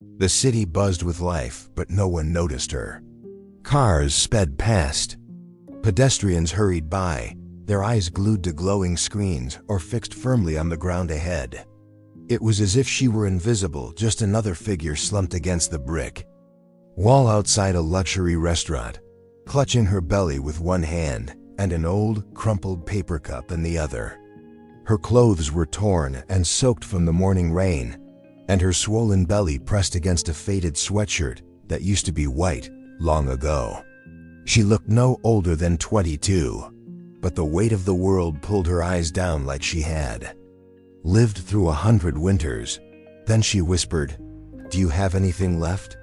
The city buzzed with life, but no one noticed her. Cars sped past. Pedestrians hurried by, their eyes glued to glowing screens or fixed firmly on the ground ahead. It was as if she were invisible, just another figure slumped against the brick wall outside a luxury restaurant, clutching her belly with one hand and an old, crumpled paper cup in the other. Her clothes were torn and soaked from the morning rain, and her swollen belly pressed against a faded sweatshirt that used to be white long ago. She looked no older than 22, but the weight of the world pulled her eyes down like she had lived through 100 winters. Then she whispered, "Do you have anything left?"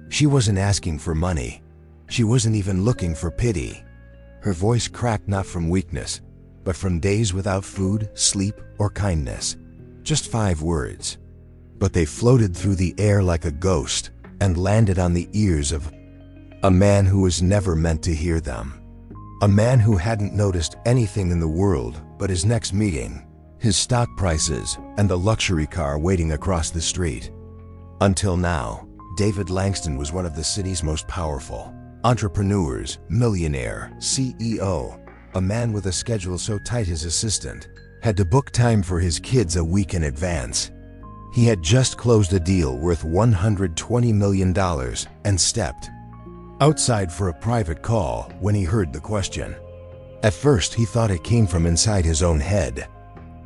She wasn't asking for money. She wasn't even looking for pity. Her voice cracked not from weakness, but from days without food, sleep, or kindness. Just 5 words. But they floated through the air like a ghost and landed on the ears of a man who was never meant to hear them. A man who hadn't noticed anything in the world but his next meeting, his stock prices, and the luxury car waiting across the street. Until now, David Langston was one of the city's most powerful entrepreneurs, millionaire, CEO, a man with a schedule so tight his assistant had to book time for his kids a week in advance. He had just closed a deal worth $120 million and stepped outside for a private call when he heard the question. At first, he thought it came from inside his own head.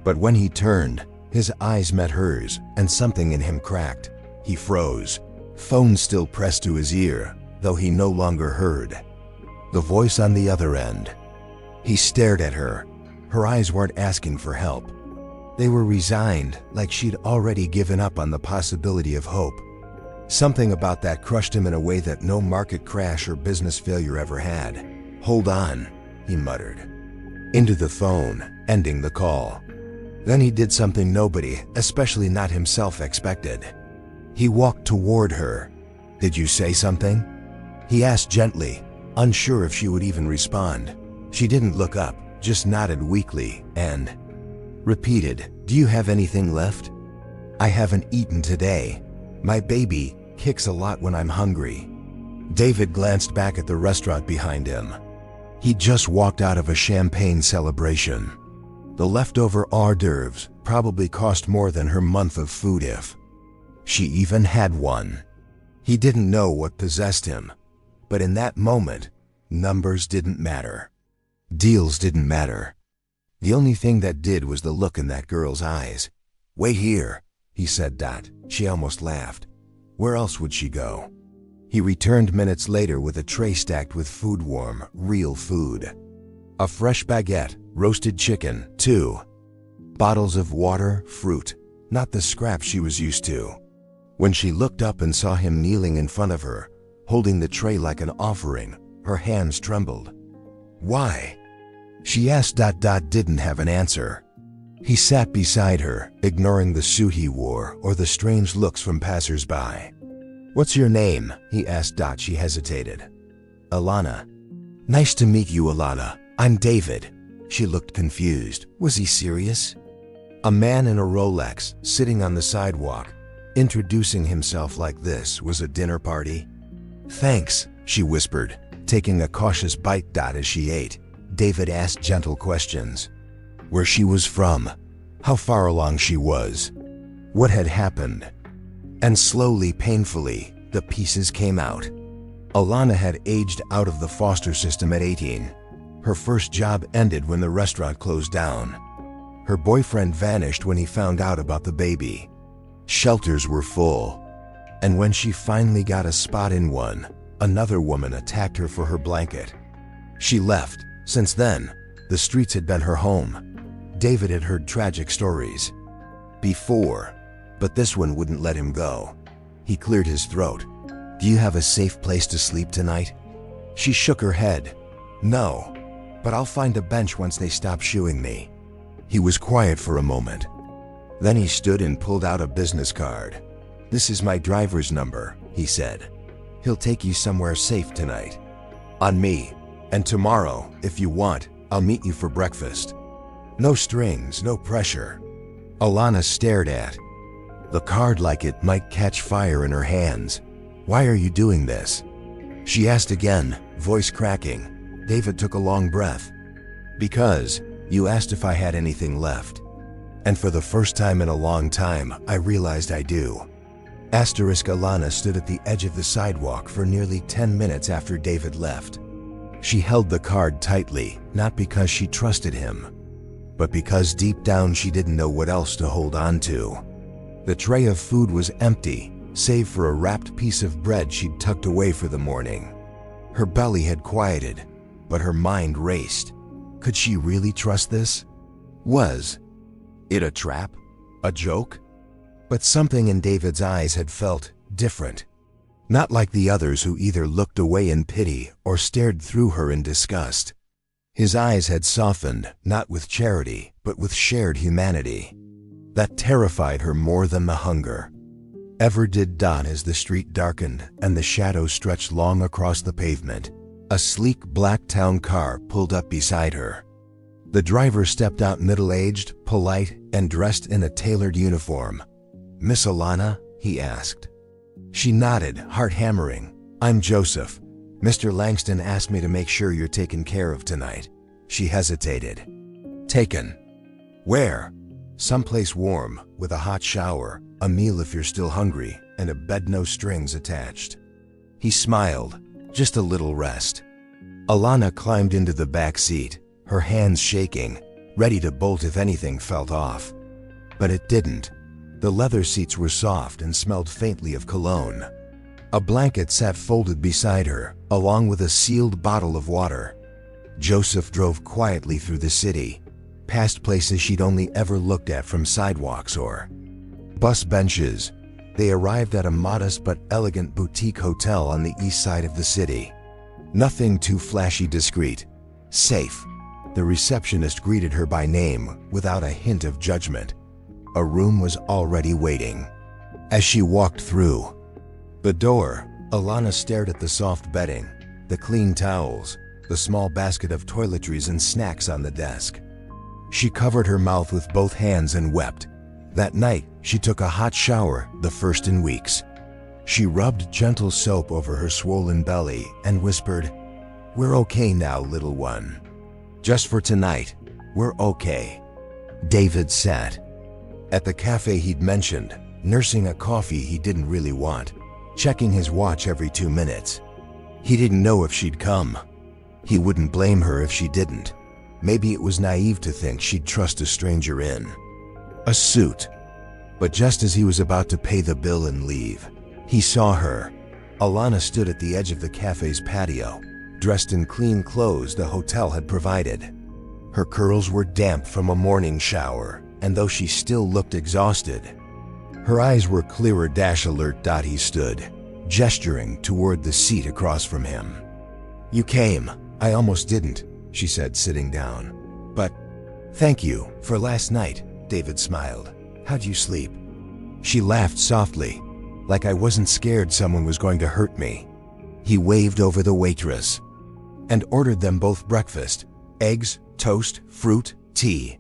But when he turned, his eyes met hers and something in him cracked. He froze, phone still pressed to his ear, though he no longer heard the voice on the other end. He stared at her. Her eyes weren't asking for help. They were resigned, like she'd already given up on the possibility of hope. Something about that crushed him in a way that no market crash or business failure ever had. "Hold on," he muttered into the phone, ending the call. Then he did something nobody, especially not himself, expected. He walked toward her. "Did you say something?" he asked gently, unsure if she would even respond. She didn't look up, just nodded weakly and repeated, "Do you have anything left?" "I haven't eaten today. My baby kicks a lot when I'm hungry." David glanced back at the restaurant behind him. He'd just walked out of a champagne celebration. The leftover hors d'oeuvres probably cost more than her month of food if she even had one. He didn't know what possessed him, but in that moment, numbers didn't matter. Deals didn't matter. The only thing that did was the look in that girl's eyes. "Wait here," he said. She almost laughed. Where else would she go? He returned minutes later with a tray stacked with food, warm, real food. A fresh baguette, roasted chicken, 2 bottles of water, fruit, not the scraps she was used to. When she looked up and saw him kneeling in front of her, holding the tray like an offering, her hands trembled. "Why?" she asked. Didn't have an answer. He sat beside her, ignoring the suit he wore or the strange looks from passers-by. "What's your name?" he asked. She hesitated. "Alana." "Nice to meet you, Alana. I'm David." She looked confused. Was he serious? A man in a Rolex, sitting on the sidewalk, introducing himself like this was a dinner party? "Thanks," she whispered, taking a cautious bite. As she ate, David asked gentle questions. Where she was from, how far along she was, what had happened. And slowly, painfully, the pieces came out. Alana had aged out of the foster system at 18. Her first job ended when the restaurant closed down. Her boyfriend vanished when he found out about the baby. Shelters were full. And when she finally got a spot in one, another woman attacked her for her blanket. She left. Since then, the streets had been her home. David had heard tragic stories before, but this one wouldn't let him go. He cleared his throat. "Do you have a safe place to sleep tonight?" She shook her head. "No, but I'll find a bench once they stop shooing me." He was quiet for a moment. Then he stood and pulled out a business card. "This is my driver's number," he said. "He'll take you somewhere safe tonight. On me. And tomorrow, if you want, I'll meet you for breakfast. No strings, no pressure." Alana stared at the card like it might catch fire in her hands. "Why are you doing this?" she asked again, voice cracking. David took a long breath. "Because you asked if I had anything left. And for the first time in a long time, I realized I do." Alana stood at the edge of the sidewalk for nearly 10 minutes after David left. She held the card tightly, not because she trusted him, but because deep down she didn't know what else to hold on to. The tray of food was empty, save for a wrapped piece of bread she'd tucked away for the morning. Her belly had quieted, but her mind raced. Could she really trust this? Was it a trap? A joke? But something in David's eyes had felt different. Not like the others who either looked away in pity or stared through her in disgust. His eyes had softened, not with charity, but with shared humanity. That terrified her more than the hunger. Ever did dawn as the street darkened and the shadows stretched long across the pavement. A sleek black town car pulled up beside her. The driver stepped out, middle-aged, polite, and dressed in a tailored uniform. "Miss Alana?" he asked. She nodded, heart hammering. "I'm Joseph. Mr. Langston asked me to make sure you're taken care of tonight." She hesitated. "Taken? Where?" "Someplace warm, with a hot shower, a meal if you're still hungry, and a bed no strings attached." He smiled. "Just a little rest." Alana climbed into the back seat, her hands shaking, ready to bolt if anything felt off. But it didn't. The leather seats were soft and smelled faintly of cologne. A blanket sat folded beside her, along with a sealed bottle of water. Joseph drove quietly through the city, past places she'd only ever looked at from sidewalks or bus benches. They arrived at a modest but elegant boutique hotel on the east side of the city. Nothing too flashy, discreet. Safe. The receptionist greeted her by name, without a hint of judgment. A room was already waiting. As she walked through the door, Alana stared at the soft bedding, the clean towels, the small basket of toiletries and snacks on the desk. She covered her mouth with both hands and wept. That night, she took a hot shower, the first in weeks. She rubbed gentle soap over her swollen belly and whispered, "We're okay now, little one. Just for tonight, we're okay." David sat at the cafe he'd mentioned, nursing a coffee he didn't really want, checking his watch every 2 minutes. He didn't know if she'd come. He wouldn't blame her if she didn't. Maybe it was naive to think she'd trust a stranger in a suit. But just as he was about to pay the bill and leave, he saw her. Alana stood at the edge of the cafe's patio, dressed in clean clothes the hotel had provided. Her curls were damp from a morning shower, and though she still looked exhausted, her eyes were clearer. Alert. He stood, gesturing toward the seat across from him. "You came. I almost didn't," she said, sitting down. "But thank you for last night." David smiled. "How'd you sleep?" She laughed softly, like I wasn't scared someone was going to hurt me. He waved over the waitress and ordered them both breakfast: eggs, toast, fruit, tea.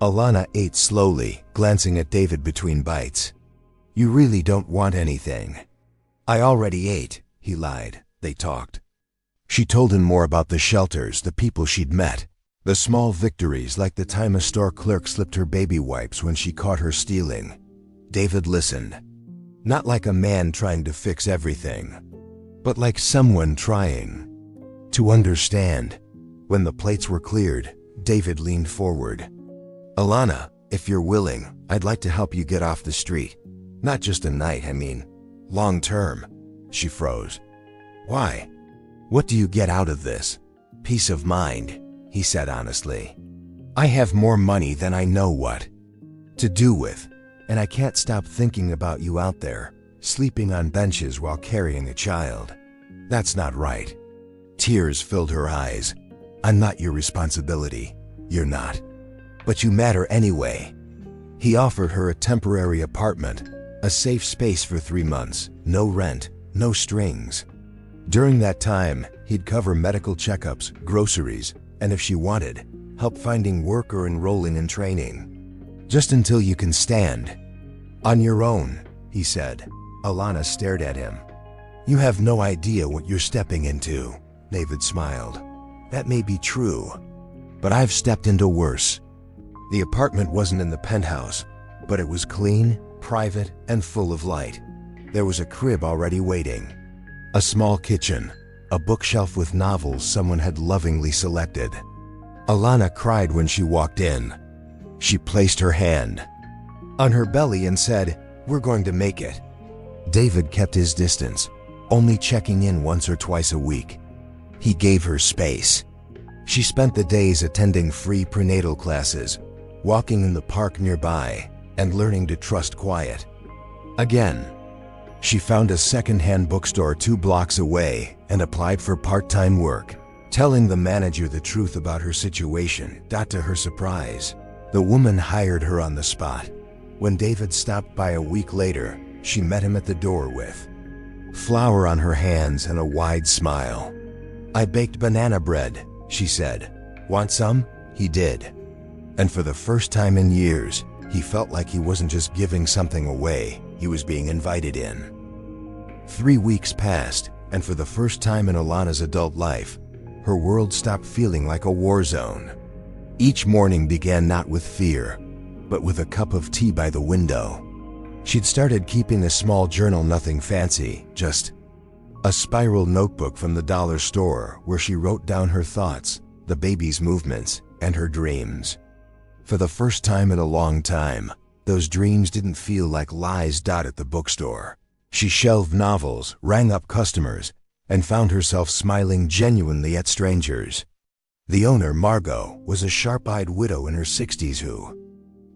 Alana ate slowly, glancing at David between bites. "You really don't want anything?" "I already ate," he lied. They talked. She told him more about the shelters, the people she'd met, the small victories like the time a store clerk slipped her baby wipes when she caught her stealing. David listened. Not like a man trying to fix everything, but like someone trying to understand. When the plates were cleared, David leaned forward. "Alana, if you're willing, I'd like to help you get off the street. Not just a night, I mean, long term." She froze. "Why? What do you get out of this?" "Peace of mind," he said honestly. "I have more money than I know what to do with, and I can't stop thinking about you out there, sleeping on benches while carrying a child. That's not right." Tears filled her eyes. "I'm not your responsibility. You're not. But you matter anyway." He offered her a temporary apartment, a safe space for 3 months, no rent, no strings. During that time, he'd cover medical checkups, groceries, and if she wanted, help finding work or enrolling in training. "Just until you can stand." On your own, he said. Alana stared at him. You have no idea what you're stepping into, David smiled. That may be true, but I've stepped into worse. The apartment wasn't in the penthouse, but it was clean, private, and full of light. There was a crib already waiting, a small kitchen, a bookshelf with novels someone had lovingly selected. Alana cried when she walked in. She placed her hand on her belly and said, "We're going to make it." David kept his distance, only checking in once or twice a week. He gave her space. She spent the days attending free prenatal classes, walking in the park nearby, and learning to trust quiet. Again, she found a second-hand bookstore 2 blocks away and applied for part-time work, telling the manager the truth about her situation. To her surprise, the woman hired her on the spot. When David stopped by a week later, she met him at the door with flour on her hands and a wide smile. "I baked banana bread," she said. "Want some?" He did. And for the first time in years, he felt like he wasn't just giving something away, he was being invited in. 3 weeks passed, and for the first time in Alana's adult life, her world stopped feeling like a war zone. Each morning began not with fear, but with a cup of tea by the window. She'd started keeping a small journal, nothing fancy, just a spiral notebook from the dollar store where she wrote down her thoughts, the baby's movements, and her dreams. For the first time in a long time, those dreams didn't feel like lies. At the bookstore, she shelved novels, rang up customers, and found herself smiling genuinely at strangers. The owner, Margot, was a sharp-eyed widow in her 60s who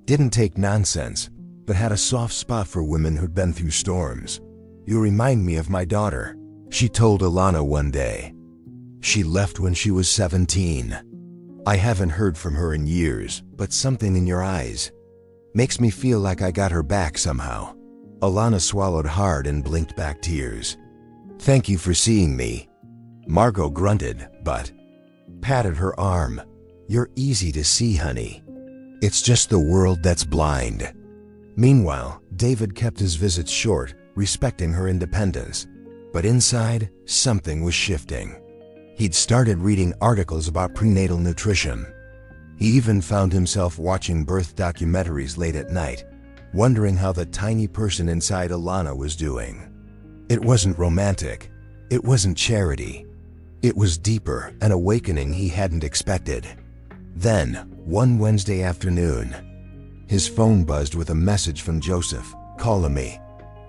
didn't take nonsense, but had a soft spot for women who'd been through storms. "You remind me of my daughter," she told Alana one day. "She left when she was 17. I haven't heard from her in years, but something in your eyes makes me feel like I got her back somehow." Alana swallowed hard and blinked back tears. "Thank you for seeing me," Margot grunted, but patted her arm. "You're easy to see, honey. It's just the world that's blind." Meanwhile, David kept his visits short, respecting her independence. But inside, something was shifting. He'd started reading articles about prenatal nutrition. He even found himself watching birth documentaries late at night, wondering how the tiny person inside Alana was doing. It wasn't romantic. It wasn't charity. It was deeper, an awakening he hadn't expected. Then, one Wednesday afternoon, his phone buzzed with a message from Joseph. "Calling me.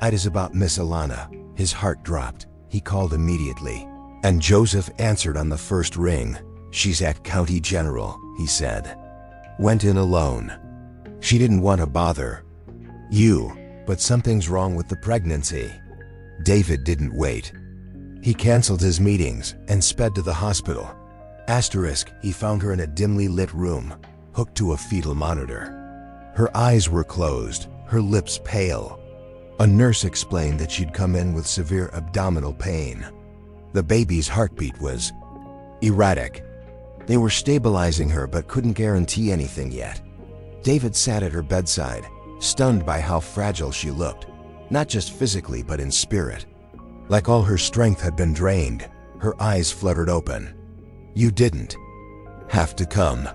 It is about Miss Alana." His heart dropped. He called immediately, and Joseph answered on the first ring. "She's at County General," he said. "Went in alone. She didn't want to bother you, but something's wrong with the pregnancy." David didn't wait. He canceled his meetings and sped to the hospital. He found her in a dimly lit room, hooked to a fetal monitor. Her eyes were closed, her lips pale. A nurse explained that she'd come in with severe abdominal pain. The baby's heartbeat was erratic. They were stabilizing her but couldn't guarantee anything yet. David sat at her bedside, stunned by how fragile she looked, not just physically but in spirit. Like all her strength had been drained, her eyes fluttered open. "You didn't have to come."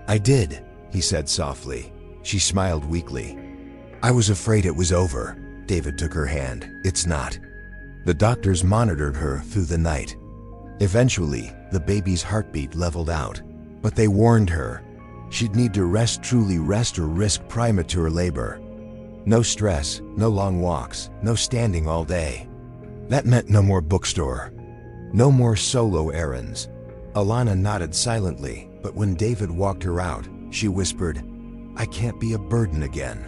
"I did," he said softly. She smiled weakly. "I was afraid it was over." David took her hand. "It's not." The doctors monitored her through the night. Eventually, the baby's heartbeat leveled out, but they warned her she'd need to rest, truly rest, or risk premature labor. No stress, no long walks, no standing all day. That meant no more bookstore, no more solo errands. Alana nodded silently, but when David walked her out, she whispered, "I can't be a burden again."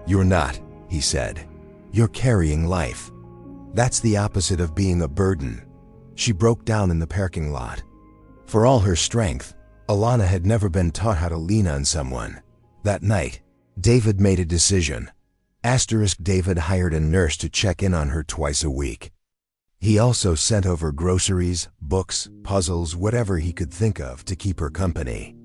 "You're not," he said. "You're carrying life. That's the opposite of being a burden." She broke down in the parking lot. For all her strength, Alana had never been taught how to lean on someone. That night, David made a decision. David hired a nurse to check in on her twice a week. He also sent over groceries, books, puzzles, whatever he could think of to keep her company.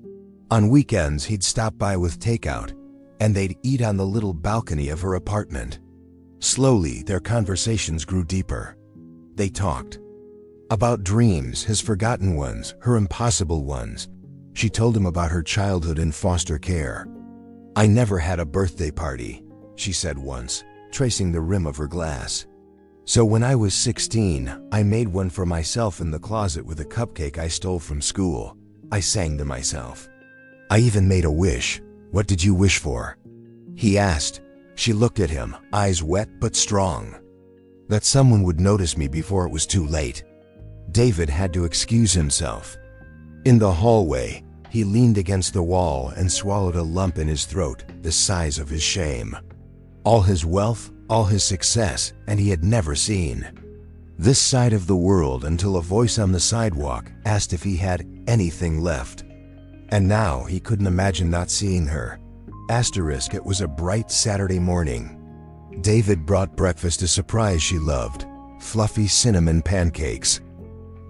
On weekends, he'd stop by with takeout, and they'd eat on the little balcony of her apartment. Slowly, their conversations grew deeper. They talked about dreams, his forgotten ones, her impossible ones. She told him about her childhood in foster care. "I never had a birthday party," she said once, tracing the rim of her glass. "So when I was 16, I made one for myself in the closet with a cupcake I stole from school. I sang to myself. I even made a wish." "What did you wish for?" he asked. She looked at him, eyes wet but strong. "That someone would notice me before it was too late." David had to excuse himself. In the hallway, he leaned against the wall and swallowed a lump in his throat, the size of his shame. All his wealth, all his success, and he had never seen this side of the world until a voice on the sidewalk asked if he had anything left. And now he couldn't imagine not seeing her. It was a bright Saturday morning. David brought breakfast a surprise she loved, fluffy cinnamon pancakes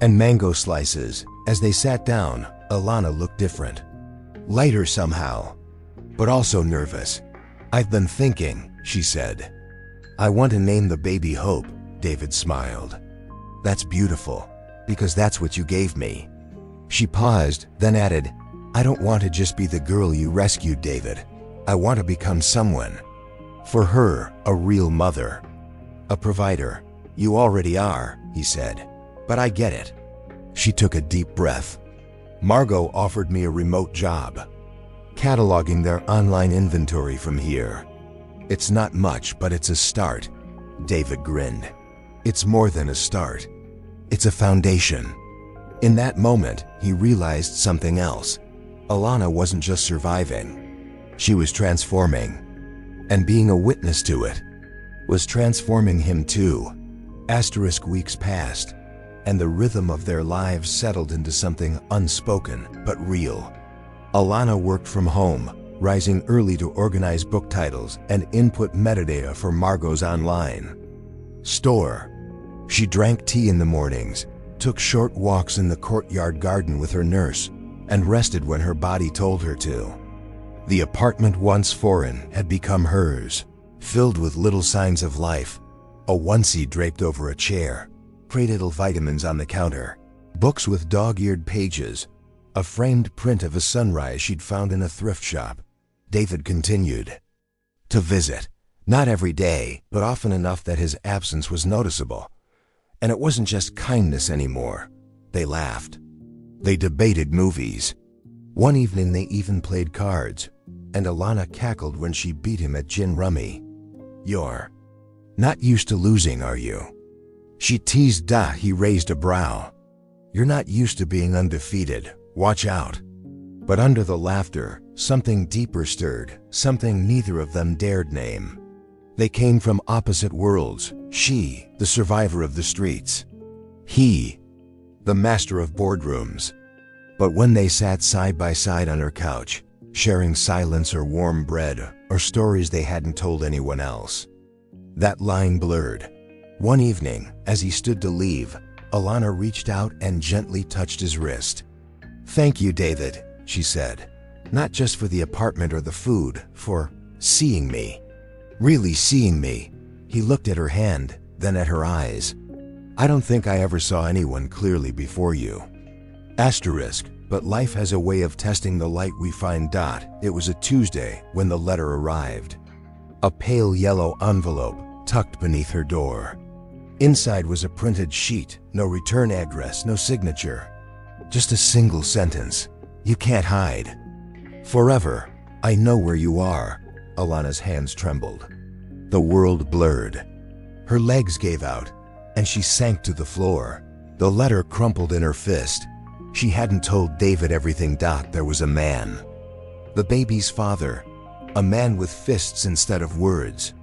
and mango slices. As they sat down, Alana looked different. Lighter somehow, but also nervous. "I've been thinking," she said. "I want to name the baby Hope." David smiled. "That's beautiful, because that's what you gave me." She paused, then added, "I don't want to just be the girl you rescued, David. I want to become someone. For her, a real mother. A provider." "You already are," he said. "But I get it." She took a deep breath. "Margot offered me a remote job, cataloging their online inventory from here. It's not much, but it's a start." David grinned. "It's more than a start. It's a foundation." In that moment, he realized something else. Alana wasn't just surviving. She was transforming. And being a witness to it was transforming him too. Weeks passed, and the rhythm of their lives settled into something unspoken but real. Alana worked from home, rising early to organize book titles and input metadata for Margot's online store. She drank tea in the mornings, took short walks in the courtyard garden with her nurse, and rested when her body told her to. The apartment, once foreign, had become hers, filled with little signs of life. A onesie draped over a chair, Prenatal vitamins on the counter, books with dog-eared pages, a framed print of a sunrise she'd found in a thrift shop. David continued to visit, not every day, but often enough that his absence was noticeable. And it wasn't just kindness anymore. They laughed. They debated movies. One evening they even played cards, and Alana cackled when she beat him at gin rummy. "You're not used to losing, are you?" She teased. He raised a brow. "You're not used to being undefeated. Watch out." But under the laughter, something deeper stirred, something neither of them dared name. They came from opposite worlds. She, the survivor of the streets. He, the master of boardrooms. But when they sat side by side on her couch, sharing silence or warm bread or stories they hadn't told anyone else, that line blurred. One evening, as he stood to leave, Alana reached out and gently touched his wrist. "Thank you, David," she said. "Not just for the apartment or the food, for seeing me. Really seeing me." He looked at her hand, then at her eyes. "I don't think I ever saw anyone clearly before you." But life has a way of testing the light we find. It was a Tuesday when the letter arrived. A pale yellow envelope tucked beneath her door. Inside was a printed sheet, no return address, no signature. Just a single sentence. "You can't hide. Forever, I know where you are." Alana's hands trembled. The world blurred. Her legs gave out, and she sank to the floor. The letter crumpled in her fist. She hadn't told David everything. There was a man. The baby's father. A man with fists instead of words.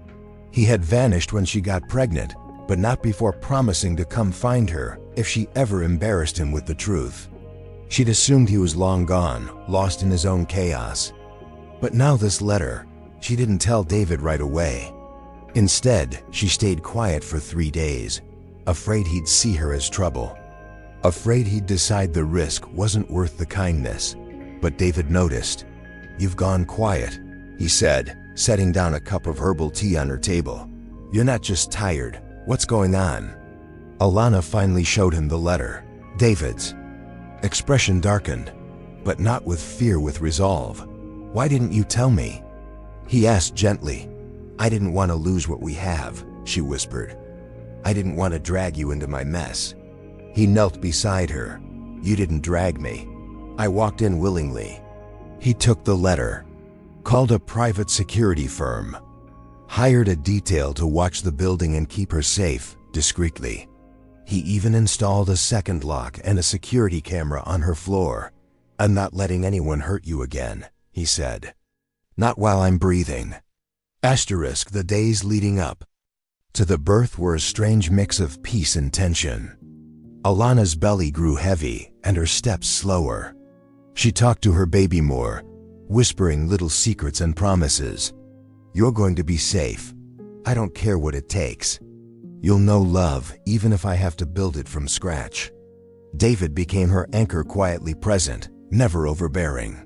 He had vanished when she got pregnant, but not before promising to come find her if she ever embarrassed him with the truth. She'd assumed he was long gone, lost in his own chaos. But now this letter. She didn't tell David right away. Instead, she stayed quiet for 3 days, afraid he'd see her as trouble. Afraid he'd decide the risk wasn't worth the kindness. But David noticed. "You've gone quiet." he said, setting down a cup of herbal tea on her table. "You're not just tired. What's going on?" Alana finally showed him the letter. David's expression darkened, but not with fear, with resolve. "Why didn't you tell me?" he asked gently. "I didn't want to lose what we have," she whispered. "I didn't want to drag you into my mess." He knelt beside her. "You didn't drag me. I walked in willingly." He took the letter, called a private security firm, hired a detail to watch the building and keep her safe, discreetly. He even installed a second lock and a security camera on her floor. "I'm not letting anyone hurt you again," he said. "Not while I'm breathing." The days leading up to the birth were a strange mix of peace and tension. Alana's belly grew heavy and her steps slower. She talked to her baby more, whispering little secrets and promises. "You're going to be safe. I don't care what it takes. You'll know love even if I have to build it from scratch." David became her anchor, quietly present, never overbearing.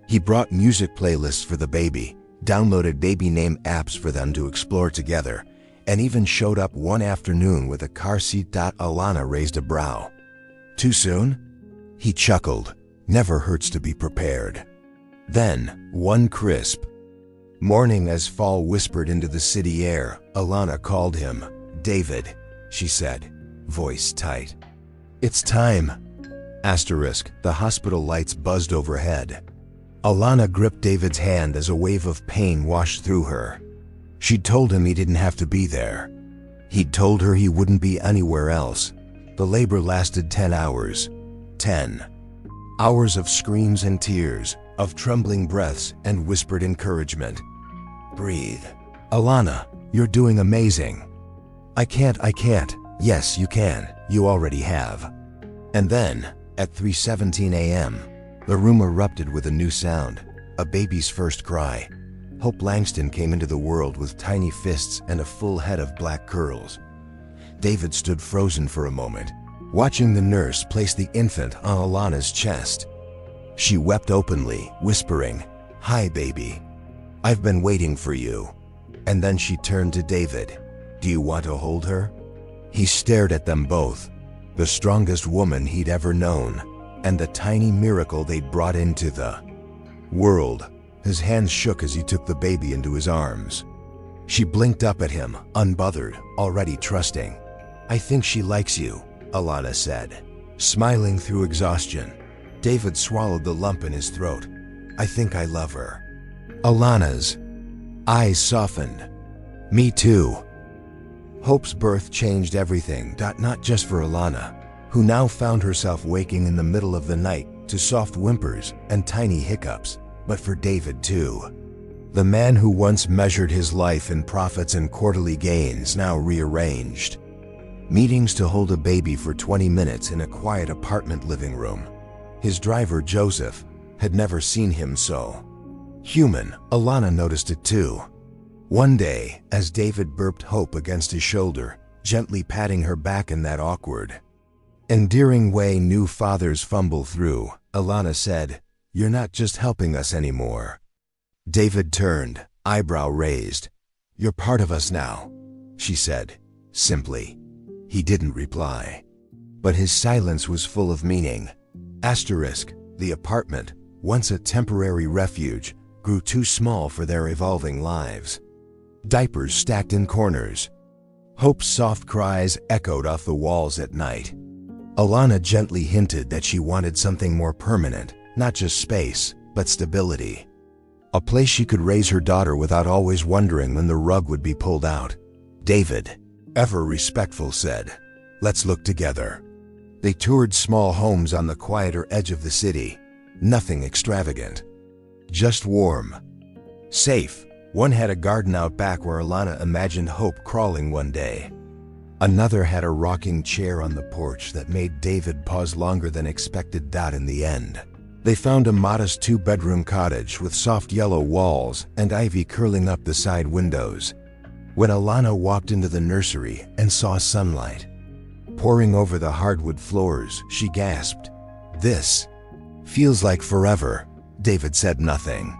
He brought music playlists for the baby, downloaded baby name apps for them to explore together, and even showed up one afternoon with a car seat. Alana raised a brow. "Too soon?" He chuckled. "Never hurts to be prepared." Then, one crisp morning as fall whispered into the city air, Alana called him. "David," she said, voice tight. "It's time." The hospital lights buzzed overhead. Alana gripped David's hand as a wave of pain washed through her. She'd told him he didn't have to be there. He'd told her he wouldn't be anywhere else. The labor lasted 10 hours. 10 hours of screams and tears, of trembling breaths and whispered encouragement. "Breathe. Alana, you're doing amazing." I can't. "Yes, you can. You already have." And then, at 3:17 a.m., the room erupted with a new sound, a baby's first cry. Hope Langston came into the world with tiny fists and a full head of black curls. David stood frozen for a moment, watching the nurse place the infant on Alana's chest. She wept openly, whispering, "Hi, baby. I've been waiting for you." And then she turned to David. "Do you want to hold her?" He stared at them both, the strongest woman he'd ever known, and the tiny miracle they'd brought into the world. His hands shook as he took the baby into his arms. She blinked up at him, unbothered, already trusting. "I think she likes you," Alana said, smiling through exhaustion. David swallowed the lump in his throat. "I think I love her." Alana's eyes softened. "Me too." Hope's birth changed everything, not just for Alana, who now found herself waking in the middle of the night to soft whimpers and tiny hiccups, but for David too. The man who once measured his life in profits and quarterly gains now rearranged meetings to hold a baby for 20 minutes in a quiet apartment living room. His driver, Joseph, had never seen him so human. Alana noticed it too. One day, as David burped Hope against his shoulder, gently patting her back in that awkward, endearing way new fathers fumble through, Alana said, "You're not just helping us anymore." David turned, eyebrow raised. "You're part of us now," she said, simply. He didn't reply, but his silence was full of meaning. The apartment, once a temporary refuge, grew too small for their evolving lives. Diapers stacked in corners. Hope's soft cries echoed off the walls at night. Alana gently hinted that she wanted something more permanent, not just space, but stability. A place she could raise her daughter without always wondering when the rug would be pulled out. David, ever respectful, said, "Let's look together." They toured small homes on the quieter edge of the city. Nothing extravagant, just warm, safe. One had a garden out back where Alana imagined Hope crawling one day. Another had a rocking chair on the porch that made David pause longer than expected. In the end, they found a modest 2-bedroom cottage with soft yellow walls and ivy curling up the side windows. When Alana walked into the nursery and saw sunlight pouring over the hardwood floors, she gasped. "This feels like forever." David said nothing.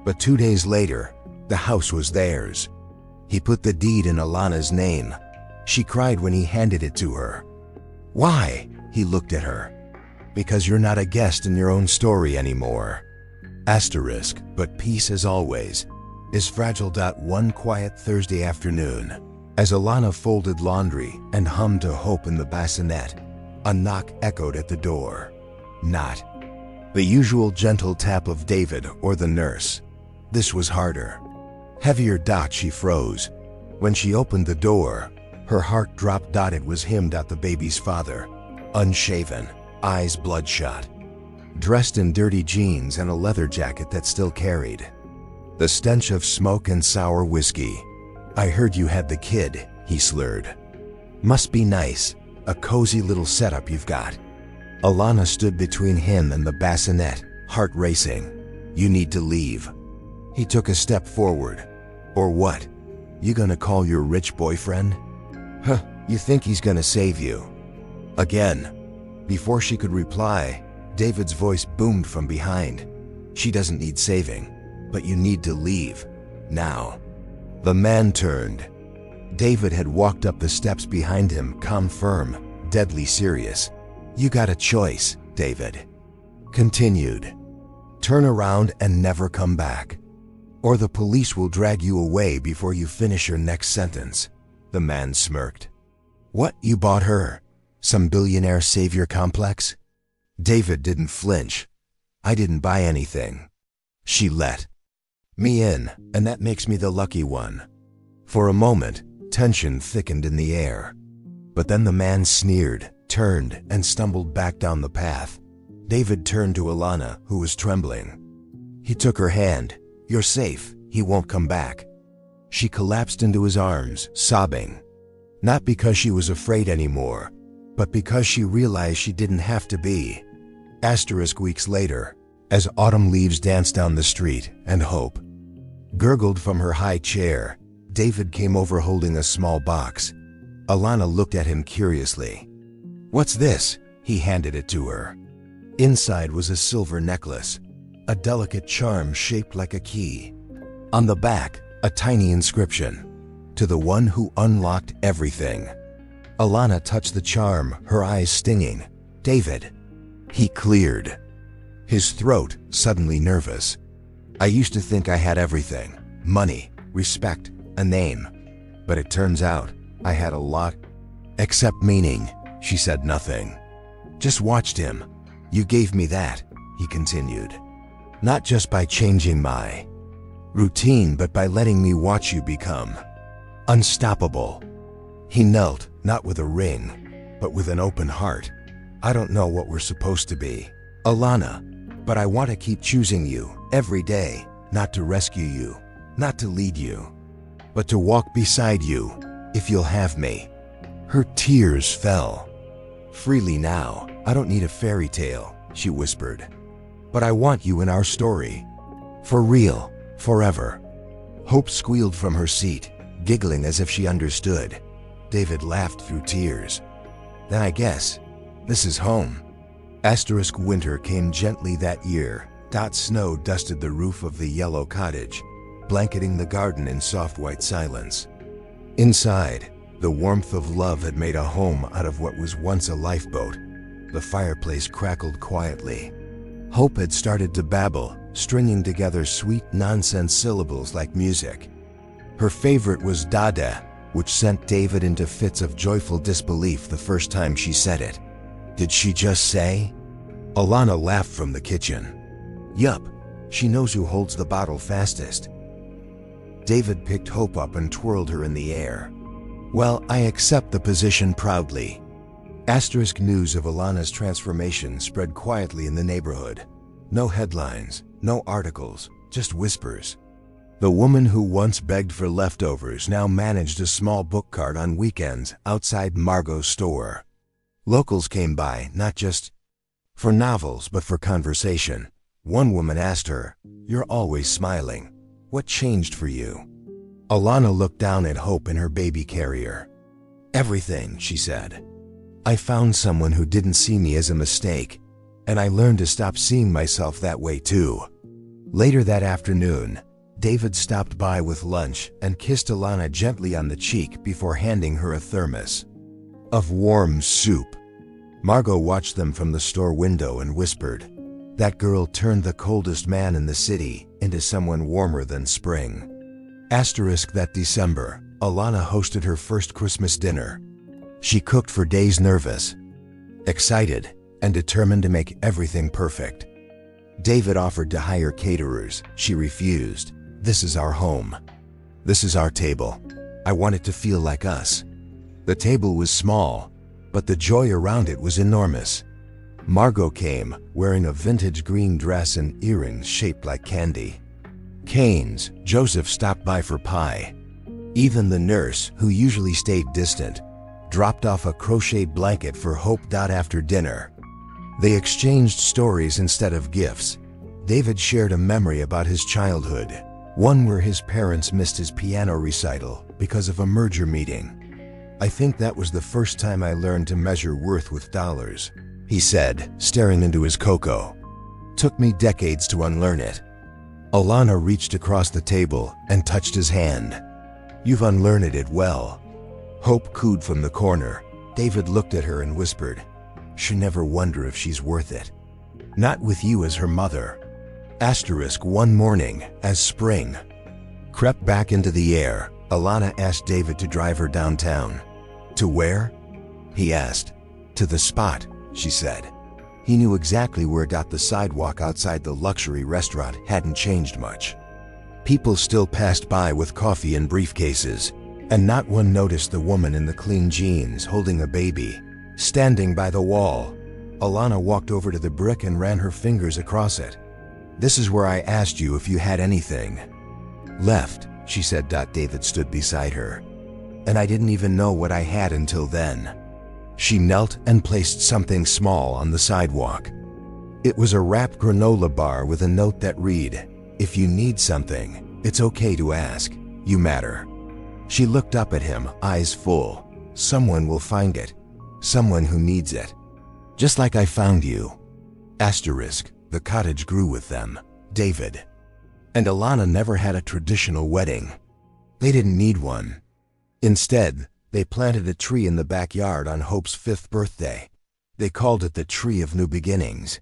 But 2 days later, the house was theirs. He put the deed in Alana's name. She cried when he handed it to her. "Why?" He looked at her. "Because you're not a guest in your own story anymore." Asterisk, but peace as always is fragile. One quiet Thursday afternoon, as Alana folded laundry and hummed a hope in the bassinet, a knock echoed at the door. Not the usual gentle tap of David or the nurse. This was harder. Heavier. She froze. When she opened the door, her heart dropped. It was him. The baby's father. Unshaven, eyes bloodshot, dressed in dirty jeans and a leather jacket that still carried the stench of smoke and sour whiskey. "I heard you had the kid," he slurred. "Must be nice, a cozy little setup you've got." Alana stood between him and the bassinet, heart racing. "You need to leave." He took a step forward. "Or what? You gonna call your rich boyfriend? Huh, you think he's gonna save you?" Again. Before she could reply, David's voice boomed from behind. "She doesn't need saving, but you need to leave. Now." The man turned. David had walked up the steps behind him, calm, firm, deadly serious. "You got a choice," David continued. "Turn around and never come back, or the police will drag you away before you finish your next sentence." The man smirked. "What, you bought her? Some billionaire savior complex?" David didn't flinch. "I didn't buy anything. She let me in, and that makes me the lucky one." For a moment, tension thickened in the air. But then the man sneered, turned, and stumbled back down the path. David turned to Alana, who was trembling. He took her hand. "You're safe. He won't come back." She collapsed into his arms, sobbing. Not because she was afraid anymore, but because she realized she didn't have to be. Asterisk. Weeks later, as autumn leaves danced down the street and hope gurgled from her high chair, David came over holding a small box. Alana looked at him curiously. "What's this?" He handed it to her. Inside was a silver necklace, a delicate charm shaped like a key. On the back, a tiny inscription, "To the one who unlocked everything." Alana touched the charm, her eyes stinging. "David." He cleared his throat, suddenly nervous. "I used to think I had everything. Money, respect, a name. But it turns out I had a lot. Except meaning." She said nothing. "Just watched him. You gave me that," he continued. "Not just by changing my routine, but by letting me watch you become unstoppable." He knelt, not with a ring, but with an open heart. "I don't know what we're supposed to be, Alana, but I want to keep choosing you every day, not to rescue you, not to lead you, but to walk beside you, if you'll have me." Her tears fell. "Freely now. I don't need a fairy tale," she whispered. "But I want you in our story. For real, forever." Hope squealed from her seat, giggling as if she understood. David laughed through tears. "Then I guess this is home." Asterisk. Winter came gently that year. Snow dusted the roof of the yellow cottage, blanketing the garden in soft white silence. Inside, the warmth of love had made a home out of what was once a lifeboat. The fireplace crackled quietly. Hope had started to babble, stringing together sweet nonsense syllables like music. Her favorite was "dada," which sent David into fits of joyful disbelief the first time she said it. Did she just say? Alana laughed from the kitchen. "Yup, she knows who holds the bottle fastest." David picked Hope up and twirled her in the air. "Well, I accept the position proudly." Asterisk. News of Alana's transformation spread quietly in the neighborhood. No headlines, no articles, just whispers. The woman who once begged for leftovers now managed a small book cart on weekends outside Margot's store. Locals came by, not just for novels, but for conversation. One woman asked her, "You're always smiling. What changed for you?" Alana looked down at Hope in her baby carrier. "Everything," she said. "I found someone who didn't see me as a mistake, and I learned to stop seeing myself that way too." Later that afternoon, David stopped by with lunch and kissed Alana gently on the cheek before handing her a thermos of warm soup. Margot watched them from the store window and whispered, "That girl turned the coldest man in the city into someone warmer than spring." That December, Alana hosted her first Christmas dinner. She cooked for days, nervous, excited, and determined to make everything perfect. David offered to hire caterers. She refused. "This is our home. This is our table. I want it to feel like us." The table was small, but the joy around it was enormous. Margot came, wearing a vintage green dress and earrings shaped like candy. Keynes, Joseph stopped by for pie. Even the nurse, who usually stayed distant, dropped off a crocheted blanket for Hope. After dinner, they exchanged stories instead of gifts. David shared a memory about his childhood, one where his parents missed his piano recital because of a merger meeting. "I think that was the first time I learned to measure worth with dollars," he said, staring into his cocoa. "Took me decades to unlearn it." Alana reached across the table and touched his hand. "You've unlearned it well." Hope cooed from the corner. David looked at her and whispered, "She'll never wonder if she's worth it. Not with you as her mother." One morning, as spring crept back into the air, Alana asked David to drive her downtown. "To where?" he asked. "To the spot," she said. He knew exactly where. The sidewalk outside the luxury restaurant hadn't changed much. People still passed by with coffee in briefcases, and not one noticed the woman in the clean jeans holding a baby, standing by the wall. Alana walked over to the brick and ran her fingers across it. "This is where I asked you if you had anything left," she said. David stood beside her. "And I didn't even know what I had until then." She knelt and placed something small on the sidewalk. It was a wrapped granola bar with a note that read, "If you need something, it's okay to ask. You matter." She looked up at him, eyes full. "Someone will find it. Someone who needs it. Just like I found you." The cottage grew with them. David and Alana never had a traditional wedding. They didn't need one. Instead, they planted a tree in the backyard on Hope's 5th birthday. They called it the Tree of New Beginnings.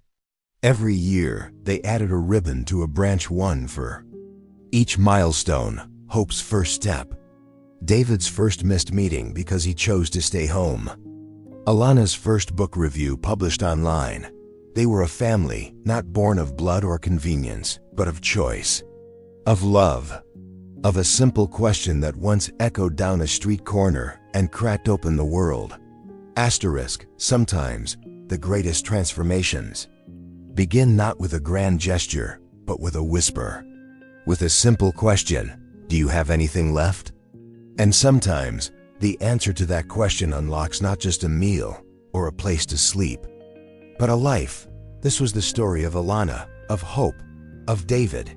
Every year, they added a ribbon to a branch, one for each milestone. Hope's first step, David's first missed meeting because he chose to stay home, Alana's first book review published online. They were a family, not born of blood or convenience, but of choice, of love, of a simple question that once echoed down a street corner and cracked open the world. Sometimes, the greatest transformations begin not with a grand gesture, but with a whisper. With a simple question, "Do you have anything left?" And sometimes, the answer to that question unlocks not just a meal or a place to sleep, but a life. This was the story of Alana, of Hope, of David,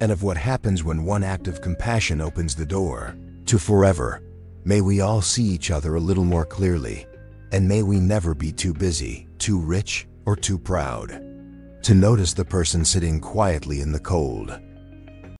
and of what happens when one act of compassion opens the door to forever. May we all see each other a little more clearly, and may we never be too busy, too rich, or too proud to notice the person sitting quietly in the cold.